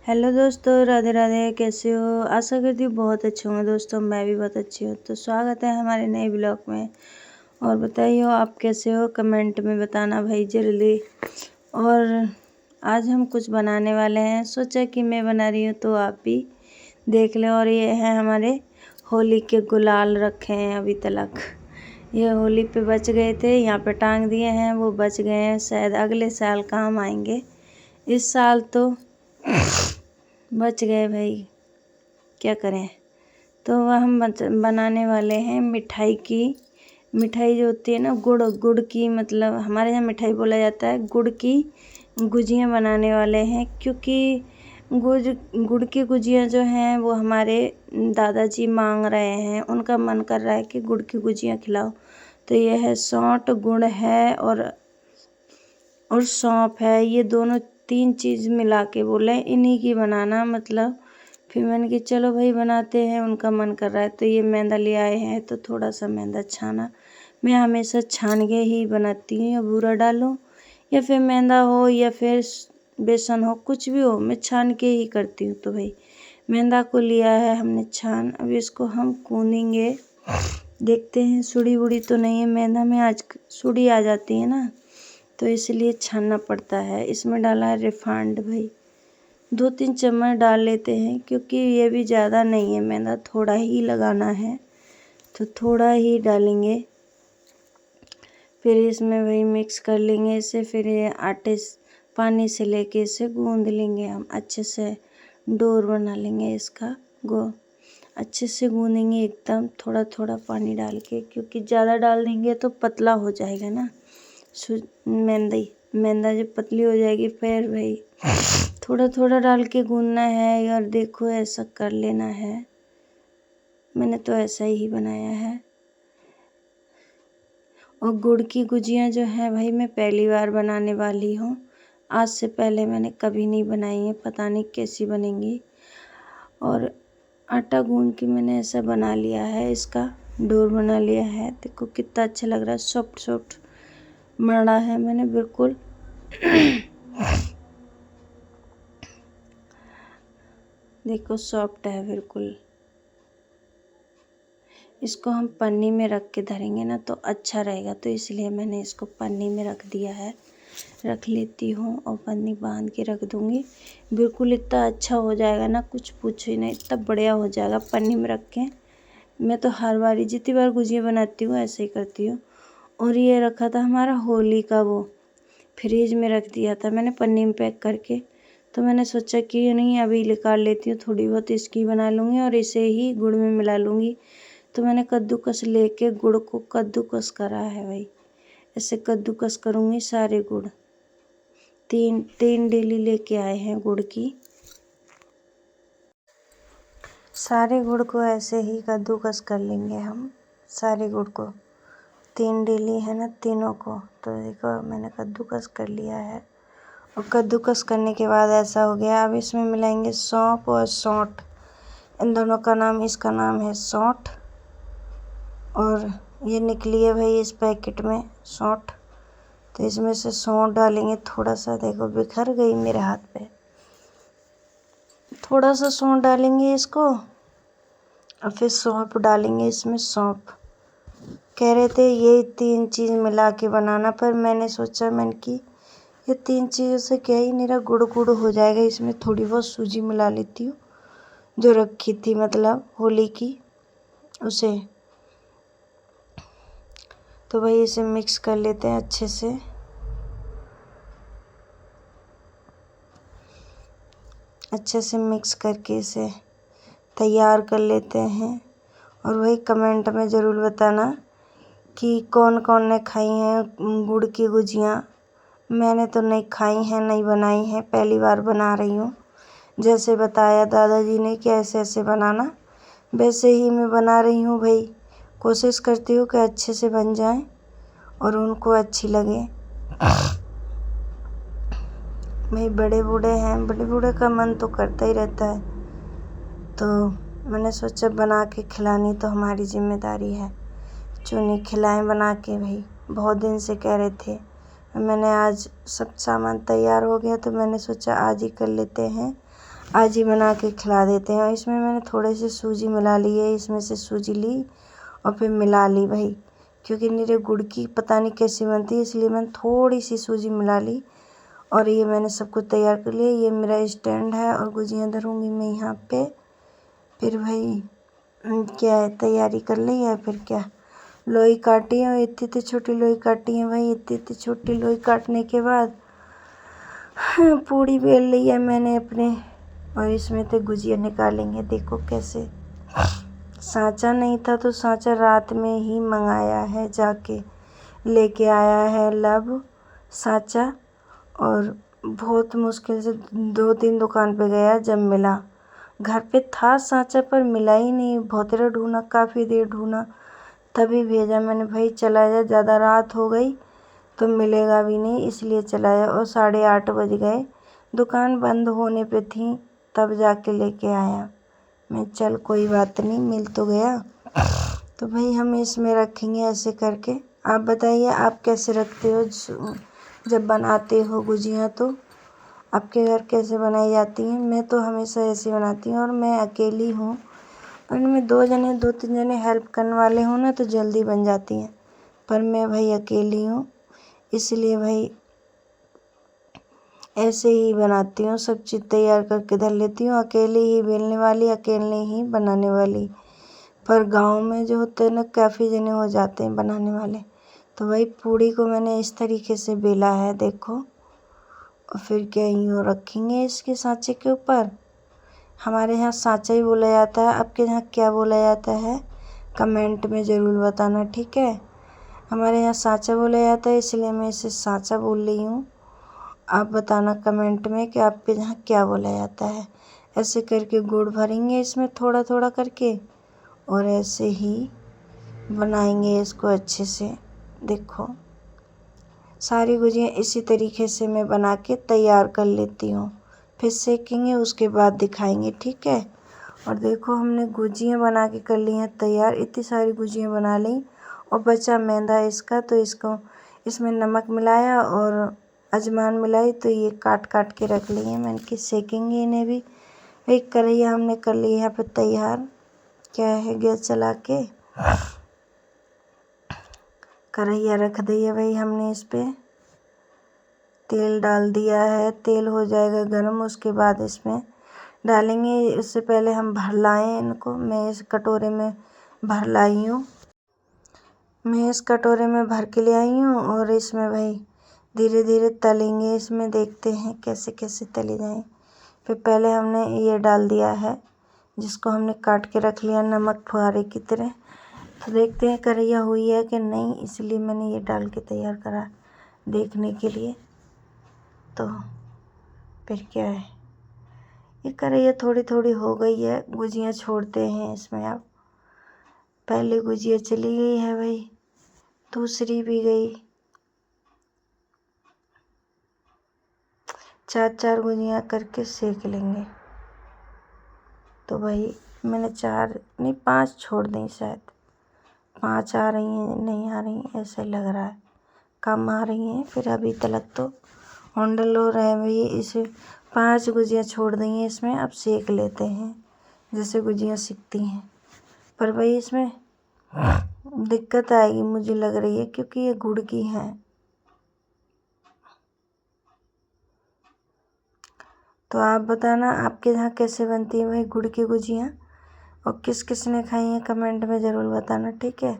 Hello दोस्तों, राधे राधे। कैसे हो? आशा करती हूँ बहुत अच्छे होंगे दोस्तों। मैं भी बहुत अच्छी हूँ। तो स्वागत है हमारे नए ब्लॉग में। और बताइए आप कैसे हो, कमेंट में बताना भाई जल्दी। और आज हम कुछ बनाने वाले हैं। सोचा कि मैं बना रही हूँ तो आप भी देख लें। और ये है हमारे होली के गुलाल रखे हैं अभी तक। ये होली पे बच गए थे, यहाँ पे टांग दिए हैं, वो बच गए हैं, शायद अगले साल काम आएंगे। इस साल तो बच गए भाई, क्या करें। तो वह हम बनाने वाले हैं मिठाई की। मिठाई जो होती है ना, गुड़ की, मतलब हमारे यहाँ मिठाई बोला जाता है। गुड़ की गुजियाँ बनाने वाले हैं, क्योंकि गुड़ की गुजियाँ जो हैं वो हमारे दादाजी मांग रहे हैं। उनका मन कर रहा है कि गुड़ की गुजियाँ खिलाओ। तो ये है सौंठ, गुड़ है और सौंफ है। ये दोनों 3 चीज़ मिला के बोले इन्हीं की बनाना, मतलब फिर मैंने कि चलो भाई बनाते हैं, उनका मन कर रहा है। तो ये मैदा ले आए हैं, तो थोड़ा सा मैदा छाना। मैं हमेशा छान के ही बनाती हूँ, या बूरा डालूँ या फिर मैदा हो या फिर बेसन हो, कुछ भी हो, मैं छान के ही करती हूँ। तो भाई मैदा को लिया है हमने छान। अब इसको हम कूदेंगे, देखते हैं सुड़ी वुड़ी तो नहीं है मैदा में। आज सुड़ी आ जाती है ना, तो इसलिए छानना पड़ता है। इसमें डाला है रिफाइंड भाई, 2-3 चम्मच डाल लेते हैं, क्योंकि ये भी ज़्यादा नहीं है मैदा, थोड़ा ही लगाना है तो थोड़ा ही डालेंगे। फिर इसमें भाई मिक्स कर लेंगे इसे। फिर ये पानी से लेके इसे गूंद लेंगे हम अच्छे से। डोर बना लेंगे इसका, अच्छे से गूंदेंगे एकदम, थोड़ा थोड़ा पानी डाल के, क्योंकि ज़्यादा डाल देंगे तो पतला हो जाएगा ना। मैदा जब पतली हो जाएगी फिर भाई थोड़ा थोड़ा डाल के गूंदना है। यार देखो, ऐसा कर लेना है। मैंने तो ऐसा ही बनाया है। और गुड़ की गुजियाँ जो है भाई, मैं पहली बार बनाने वाली हूँ। आज से पहले मैंने कभी नहीं बनाई है, पता नहीं कैसी बनेंगी। और आटा गूंद के मैंने ऐसा बना लिया है, इसका डोर बना लिया है। देखो कितना अच्छा लग रहा है, सॉफ्ट सॉफ्ट मड़ा है मैंने बिल्कुल। देखो सॉफ्ट है बिल्कुल। इसको हम पन्नी में रख के धरेंगे ना तो अच्छा रहेगा, तो इसलिए मैंने इसको पन्नी में रख दिया है। रख लेती हूँ और पन्नी बांध के रख दूँगी। बिल्कुल इतना अच्छा हो जाएगा ना, कुछ पूछो ही नहीं, इतना बढ़िया हो जाएगा पन्नी में रख के। मैं तो हर बार जितनी बार गुजिया बनाती हूँ ऐसे ही करती हूँ। और ये रखा था हमारा होली का, वो फ्रिज में रख दिया था मैंने पन्नी में पैक करके। तो मैंने सोचा कि नहीं, अभी निकाल लेती हूँ, थोड़ी बहुत इसकी बना लूँगी और इसे ही गुड़ में मिला लूँगी। तो मैंने कद्दूकस लेके गुड़ को कद्दूकस करा है भाई। ऐसे कद्दूकस करूँगी सारे गुड़। तीन डेली लेके आए हैं गुड़ की। सारे गुड़ को ऐसे ही कद्दूकस कर लेंगे हम, सारे गुड़ को। 3 डेली है ना, तीनों को। तो देखो मैंने कद्दूकस कर लिया है। और कद्दूकस करने के बाद ऐसा हो गया। अब इसमें मिलाएंगे सौंफ और सौंठ। इन दोनों का नाम, इसका नाम है सौंठ। और ये निकली है भाई इस पैकेट में सौंठ। तो इसमें से सौंठ डालेंगे थोड़ा सा। देखो बिखर गई मेरे हाथ पे। थोड़ा सा सौंठ डालेंगे इसको, और फिर सौंफ डालेंगे इसमें। सौंफ कह रहे थे ये 3 चीज़ मिला के बनाना, पर मैंने सोचा कि ये 3 चीज़ों से क्या ही मेरा गुड़ गुड़ हो जाएगा। इसमें थोड़ी बहुत सूजी मिला लेती हूँ जो रखी थी, मतलब होली की, उसे। तो भाई इसे मिक्स कर लेते हैं अच्छे से। अच्छे से मिक्स करके इसे तैयार कर लेते हैं। और वही कमेंट में ज़रूर बताना कि कौन कौन ने खाई हैं गुड़ की गुजियाँ। मैंने तो नहीं खाई हैं, नहीं बनाई हैं, पहली बार बना रही हूँ। जैसे बताया दादाजी ने कि ऐसे ऐसे बनाना, वैसे ही मैं बना रही हूँ भाई। कोशिश करती हूँ कि अच्छे से बन जाए और उनको अच्छी लगे। भाई बड़े बूढ़े हैं, बड़े बूढ़े का मन तो करता ही रहता है। तो मैंने सोचा बना के खिलानी तो हमारी जिम्मेदारी है। क्यों नहीं खिलाएं बना के भाई, बहुत दिन से कह रहे थे। मैंने आज सब सामान तैयार हो गया तो मैंने सोचा आज ही कर लेते हैं। आज ही बना के खिला देते हैं। और इसमें मैंने थोड़े से सूजी मिला ली है, इसमें से सूजी ली और फिर मिला ली भाई, क्योंकि मेरे गुड़ की पता नहीं कैसी बनती है, इसलिए मैंने थोड़ी सी सूजी मिला ली। और ये मैंने सब कुछ तैयार कर लिया। ये मेरा स्टैंड है और गुजिया धरूँगी मैं यहाँ पे। फिर भाई क्या है, तैयारी कर ली है। फिर क्या, लोई काटी है, इतनी इतनी छोटी लोई काटी है भाई। इतनी इतनी छोटी लोई काटने के बाद पूड़ी बेल ली है मैंने अपने, और इसमें से गुजिया निकालेंगे। देखो कैसे, सांचा नहीं था तो सांचा रात में ही मंगाया है, जाके लेके आया है लब सांचा। और बहुत मुश्किल से 2-3 दुकान पे गया, जब मिला। घर पे था सांचा पर मिला ही नहीं, बहुत देर ढूंढा, काफ़ी देर ढूंढा, तभी भेजा मैंने। भाई चला जा, ज़्यादा रात हो गई तो मिलेगा भी नहीं, इसलिए चलाया। और 8:30 बज गए, दुकान बंद होने पे थी, तब जाके लेके आया मैं। चल कोई बात नहीं, मिल तो गया। तो भाई हम इसमें रखेंगे ऐसे करके। आप बताइए आप कैसे रखते हो जब बनाते हो गुजिया, तो आपके घर कैसे बनाई जाती हैं? मैं तो हमेशा ऐसे बनाती हूँ, और मैं अकेली हूँ। और इनमें 2-3 जने हेल्प करने वाले हों ना तो जल्दी बन जाती हैं, पर मैं भाई अकेली हूँ, इसलिए भाई ऐसे ही बनाती हूँ। सब चीज़ तैयार करके धर लेती हूँ, अकेले ही बेलने वाली, अकेले ही बनाने वाली। पर गांव में जो होते हैं ना, काफ़ी जने हो जाते हैं बनाने वाले। तो भाई पूड़ी को मैंने इस तरीके से बेला है, देखो। और फिर क्या, यूँ रखेंगे इसके सांचे के ऊपर। हमारे यहाँ सांचा ही बोला जाता है, आपके यहाँ क्या बोला जाता है कमेंट में ज़रूर बताना, ठीक है। हमारे यहाँ सांचा बोला जाता है, इसलिए मैं इसे सांचा बोल रही हूँ। आप बताना कमेंट में कि आपके यहाँ क्या बोला जाता है। ऐसे करके गुड़ भरेंगे इसमें थोड़ा थोड़ा करके, और ऐसे ही बनाएंगे इसको अच्छे से। देखो सारी गुजिया इसी तरीके से मैं बना के तैयार कर लेती हूँ, फिर सेकेंगे, उसके बाद दिखाएंगे, ठीक है। और देखो हमने गुजिया बना के कर ली हैं तैयार, इतनी सारी गुजिया बना ली। और बचा मैदा इसका, तो इसको इसमें नमक मिलाया और अजवाइन मिलाई, तो ये काट काट के रख ली है मैंने कि सेकेंगे इन्हें भी। एक कढ़ैया हमने कर ली यहाँ पे तैयार। क्या है, गैस चला के कढ़ैया रख दी है भाई हमने, इस पे तेल डाल दिया है। तेल हो जाएगा गर्म, उसके बाद इसमें डालेंगे। इससे पहले हम भर लाएँ इनको। मैं इस कटोरे में भर लाई हूँ, मैं इस कटोरे में भर के ले आई हूँ। और इसमें भाई धीरे धीरे तलेंगे, इसमें देखते हैं कैसे कैसे तले जाएँ। फिर पहले हमने ये डाल दिया है जिसको हमने काट के रख लिया, नमक फुहारे की तरह। तो देखते हैं कढ़ैया हुई है कि नहीं, इसलिए मैंने ये डाल के तैयार करा देखने के लिए। तो फिर क्या है, ये कढ़ैया थोड़ी थोड़ी हो गई है। गुजिया छोड़ते हैं इसमें अब। पहले गुजिया चली गई है भाई, दूसरी भी गई। 4-4 गुजिया करके सेक लेंगे। तो भाई मैंने 4 नहीं 5 छोड़ दी, शायद 5 आ रही हैं, नहीं आ रही हैं, ऐसा लग रहा है कम आ रही हैं। फिर अभी तक तो होंडल हो रहा है भाई। इसे 5 गुजिया छोड़ दी हैं इसमें, अब सेक लेते हैं जैसे गुजिया सिकती हैं। पर भाई इसमें दिक्कत आएगी मुझे लग रही है, क्योंकि ये गुड़ की हैं। तो आप बताना आपके यहाँ कैसे बनती है भाई गुड़ की गुजिया, और किस किस ने खाई हैं कमेंट में ज़रूर बताना, ठीक है।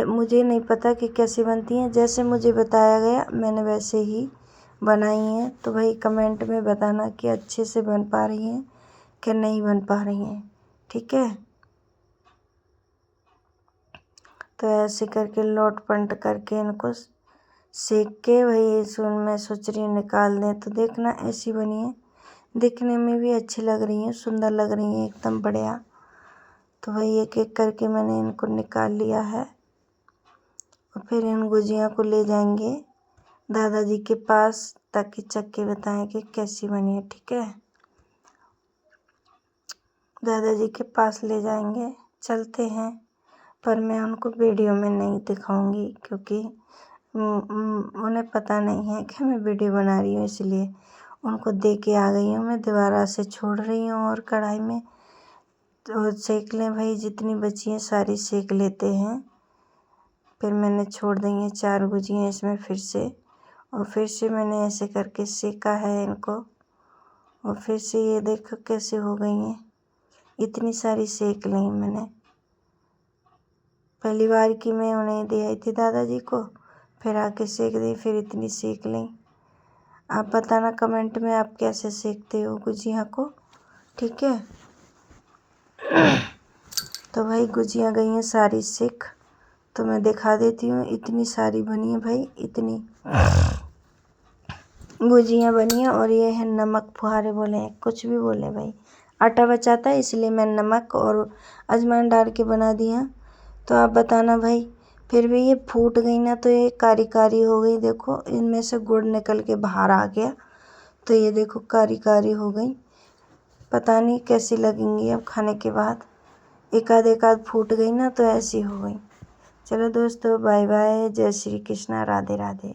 मुझे नहीं पता कि कैसी बनती हैं, जैसे मुझे बताया गया मैंने वैसे ही बनाई हैं। तो भाई कमेंट में बताना कि अच्छे से बन पा रही हैं कि नहीं बन पा रही हैं, ठीक है। तो ऐसे करके लोट पलट करके इनको सेक के भाई मैं सोच रही हूँ निकाल दें। तो देखना ऐसी बनी है, दिखने में भी अच्छी लग रही हैं, सुंदर लग रही हैं, एकदम बढ़िया। तो भाई एक एक करके मैंने इनको निकाल लिया है। और फिर इन गुजिया को ले जाएंगे दादाजी के पास, ताकि चख के बताएं कि कैसी बनी है, ठीक है। दादाजी के पास ले जाएंगे, चलते हैं। पर मैं उनको वीडियो में नहीं दिखाऊंगी, क्योंकि उन्हें पता नहीं है कि मैं वीडियो बना रही हूँ, इसलिए उनको दे के आ गई हूँ। मैं दोबारा से छोड़ रही हूँ और कढ़ाई में तो सेक लें भाई, जितनी बची हैं सारी सेक लेते हैं। फिर मैंने छोड़ दी हैं 4 गुजियाँ इसमें फिर से, और फिर से मैंने ऐसे करके सेका है इनको, और फिर से ये देखो कैसे हो गई हैं। इतनी सारी सेक ली मैंने। पहली बार की मैं उन्हें दे आई थी दादाजी को, फिर आके सेक दी, फिर इतनी सेक ली। आप बताना कमेंट में आप कैसे सेकते हो गुजिया को, ठीक है। तो भाई गुजिया गई हैं सारी सेक, तो मैं दिखा देती हूँ। इतनी सारी बनी है भाई, इतनी गुजिया बनी है। और ये है नमक फुहारे बोले हैं, कुछ भी बोले भाई, आटा बचा था इसलिए मैं नमक और अजवाइन डाल के बना दिया। तो आप बताना भाई। फिर भी ये फूट गई ना, तो ये कारी कारी हो गई। देखो इनमें से गुड़ निकल के बाहर आ गया, तो ये देखो कारी कारी हो गई। पता नहीं कैसी लगेंगी अब खाने के बाद। एक आध फूट गई ना, तो ऐसी हो गई। चलो दोस्तों, बाय बाय, जय श्री कृष्णा, राधे राधे।